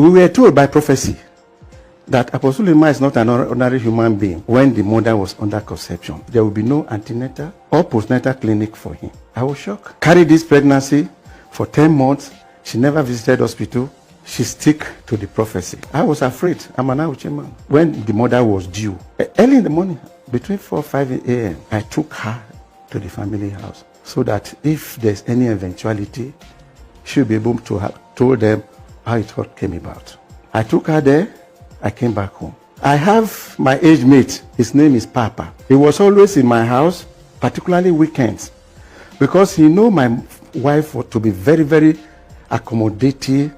We were told by prophecy that Apostle Suleman is not an ordinary human being. When the mother was under conception, there will be no antenatal or postnatal clinic for him. I was shocked. Carried this pregnancy for 10 months. She never visited hospital. She stick to the prophecy. I was afraid. I'm an Auchi man. When the mother was due, early in the morning, between 4 or 5 a.m., I took her to the family house so that if there's any eventuality, she'll be able to have told them how it all came about. I took her there. I came back home. I have my age mate. His name is Papa. He was always in my house, particularly weekends, because he knew my wife to be very, very accommodating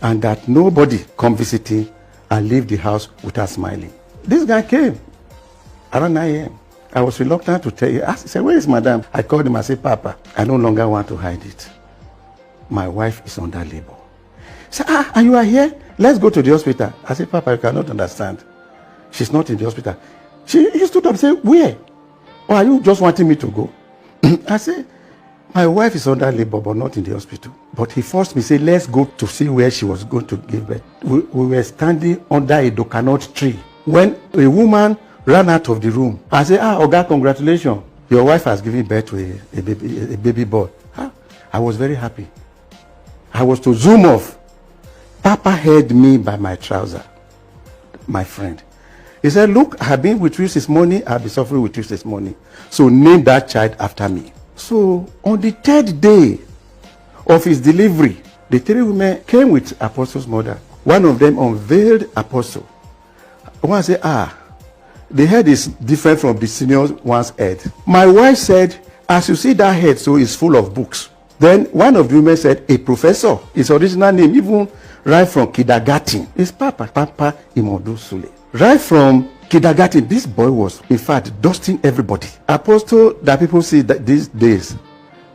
and that nobody come visiting and leave the house without smiling. This guy came around 9 a.m. I was reluctant to tell you. He said, "Where is madam?" I called him. I said, "Papa, I no longer want to hide it. My wife is under labor." He said, "And you are here? Let's go to the hospital." I said, "Papa, you cannot understand. She's not in the hospital." He stood up and said, "Where? Or are you just wanting me to go?" I said, "My wife is under labor, but not in the hospital." But he forced me, said, "Let's go to see where she was going to give birth." We were standing under a coconut tree when a woman ran out of the room. I said, "Oga, congratulations. Your wife has given birth to a baby boy." I was very happy. I was to zoom off. Papa held me by my trouser, my friend. He said, "Look, I have been with you this morning. I'll be suffering with you this morning. So name that child after me." So on the 3rd day of his delivery, the 3 women came with Apostle's mother. One of them unveiled Apostle. One said, the head is different from the senior one's head. My wife said, "As you see that head, so it's full of books." Then one of the women said, "A professor." His original name, even right from kindergarten, is Papa Imodu Sule. Right from kindergarten, this boy was, in fact, dusting everybody. Apostle, that people see that these days,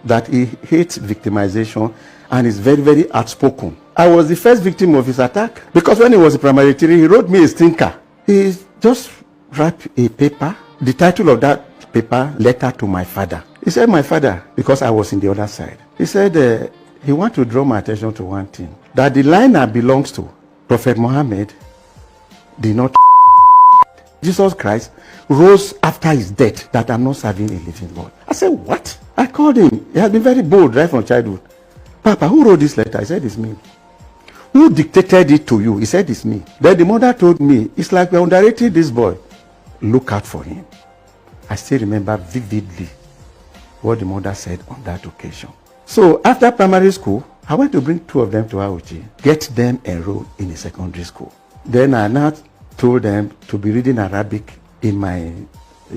that he hates victimization and is very, very outspoken. I was the first victim of his attack because when he was in primary 3, he wrote me a stinker. He just wrote a paper, the title of that paper, "Letter to my father." He said, "My father," because I was in the other side. He said, he wants to draw my attention to one thing, that the line that belongs to Prophet Muhammad did not. Jesus Christ rose after his death, that I'm not serving a living God. I said, "What?" I called him. He had been very bold right from childhood. "Papa, who wrote this letter?" I said, "It's me." "Who dictated it to you?" He said, "It's me." Then the mother told me, "It's like we're underrating this boy. Look out for him." I still remember vividly what the mother said on that occasion. So after primary school, I went to bring 2 of them to Auchi, get them enrolled in a secondary school. Then I now told them to be reading Arabic in my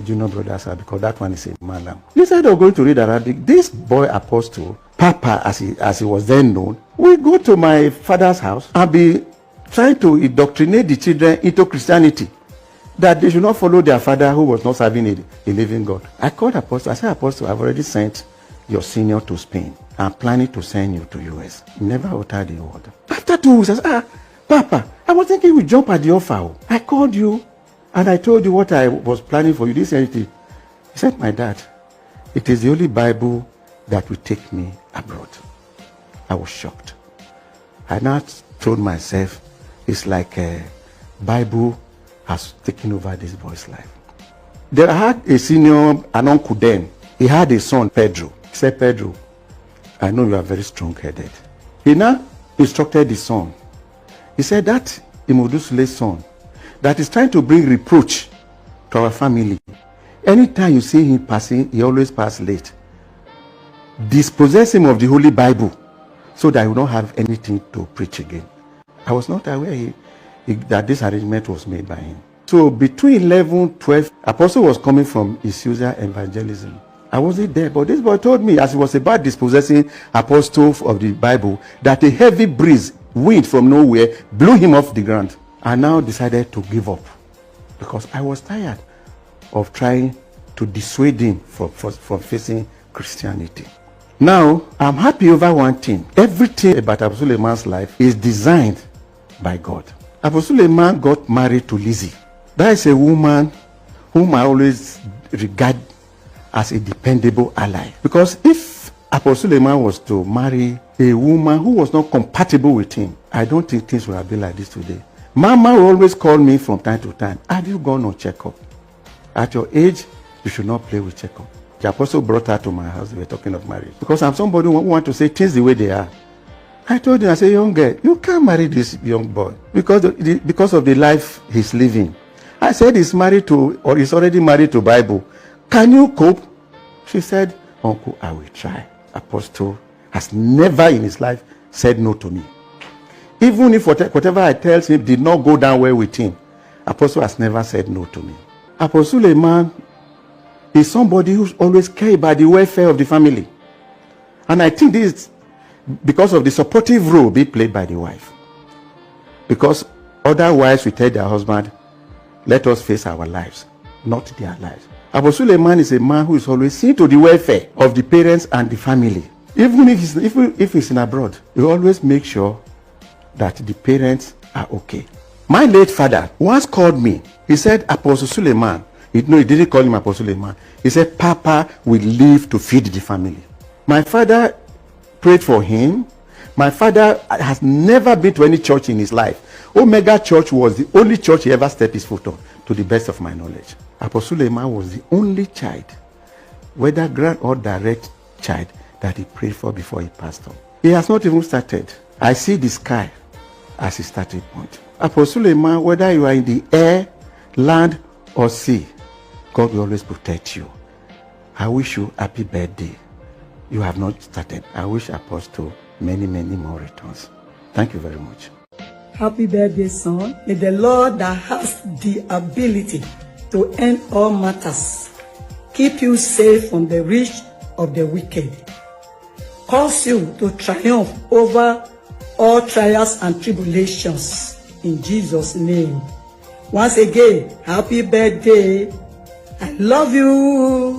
junior brother's house because that one is a Malam. Instead of going to read Arabic, this boy Apostle, Papa as he was then known, will go to my father's house and be trying to indoctrinate the children into Christianity, that they should not follow their father who was not serving a living God. I called Apostle. I said, "Apostle, I've already sent your senior to Spain. I'm planning to send you to US." He never uttered the word. After 2 weeks, I said, "Papa, I was thinking we jump at the offer. I called you and I told you what I was planning for you. This anything." He said, "My dad, it is the only Bible that will take me abroad." I was shocked. I now told myself, it's like a Bible has taken over this boy's life. There had a senior, an uncle then. He had a son, Pedro. He said, "Pedro, I know you are very strong-headed." He now instructed his son. He said, "That Imodu Sule's son that is trying to bring reproach to our family, anytime you see him passing, he always passes late. Dispossess him of the Holy Bible so that he will not have anything to preach again." I was not aware that this arrangement was made by him. So between 11, 12, Apostle was coming from Isusa evangelism. I wasn't there, but this boy told me as he was about dispossessing Apostle of the Bible that a heavy breeze, wind from nowhere, blew him off the ground. I now decided to give up because I was tired of trying to dissuade him from facing Christianity. Now, I'm happy over one thing. Everything about Apostle Suleman's life is designed by God. Apostle Suleman got married to Lizzie. That is a woman whom I always regard as a dependable ally. Because if Apostle Suleman was to marry a woman who was not compatible with him, I don't think things would have been like this today. Mama will always call me from time to time. Have you gone on checkup? At your age, you should not play with checkup. The apostle brought her to my house. We were talking of marriage. Because I'm somebody who wants to say things the way they are. I told him, I said, young girl, you can't marry this young boy because of the life he's living. I said he's married to, or he's already married to Bible. Can you cope? She said, Uncle, I will try. Apostle has never in his life said no to me. Even if whatever I tell him did not go down well with him, Apostle has never said no to me. Apostle Suleman is somebody who's always cared about the welfare of the family. And I think this is because of the supportive role being played by the wife. Because other wives will tell their husband, let us face our lives, not their lives. Apostle Suleman is a man who is always seen to the welfare of the parents and the family. Even if he's in abroad, he always makes sure that the parents are okay. My late father once called me. He said, Apostle Suleman. No, he didn't call him Apostle Suleman. He said, Papa will live to feed the family. My father prayed for him. My father has never been to any church in his life. Omega Church was the only church he ever stepped his foot on, to the best of my knowledge. Apostle Suleman was the only child, whether grand or direct child, that he prayed for before he passed on. He has not even started. I see the sky as his starting point. Apostle Suleman, whether you are in the air, land, or sea, God will always protect you. I wish you happy birthday. You have not started. I wish Apostle many, many more returns. Thank you very much. Happy birthday, son. May the Lord that has the ability to end all matters keep you safe from the reach of the wicked. Cause you to triumph over all trials and tribulations. In Jesus' name. Once again, happy birthday. I love you.